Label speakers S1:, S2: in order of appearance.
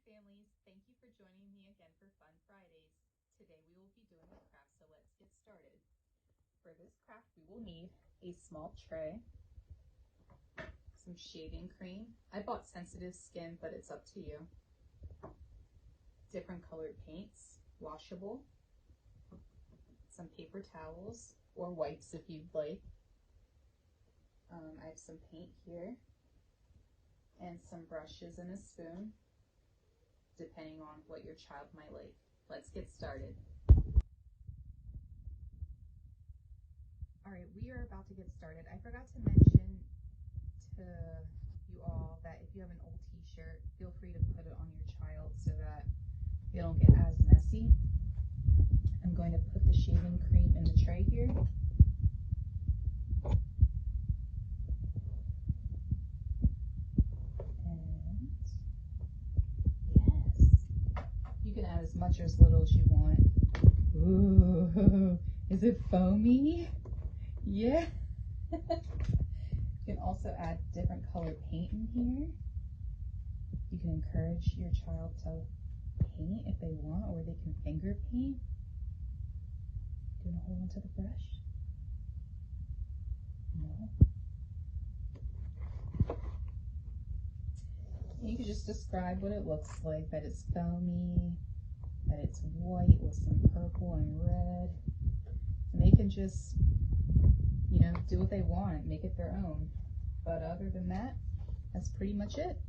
S1: families, thank you for joining me again for Fun Fridays. Today we will be doing a craft, so let's get started. For this craft we will need a small tray, some shaving cream. I bought sensitive skin, but it's up to you. Different colored paints, washable, some paper towels or wipes if you'd like. I have some paint here and some brushes and a spoon, depending on what your child might like. Let's get started. All right, we are about to get started. I forgot to mention to you all that if you have an old t-shirt, feel free to put it on your child so that they don't get as messy. I'm going to put the shaving cream in the tray here. You can add as much or as little as you want. Ooh, is it foamy? Yeah. You can also add different colored paint in here. You can encourage your child to paint if they want, or they can finger paint. Do you want to hold onto the brush? No. You can just describe what it looks like, that it's foamy, that it's white with some purple and red. And they can just, do what they want, make it their own. But other than that, that's pretty much it.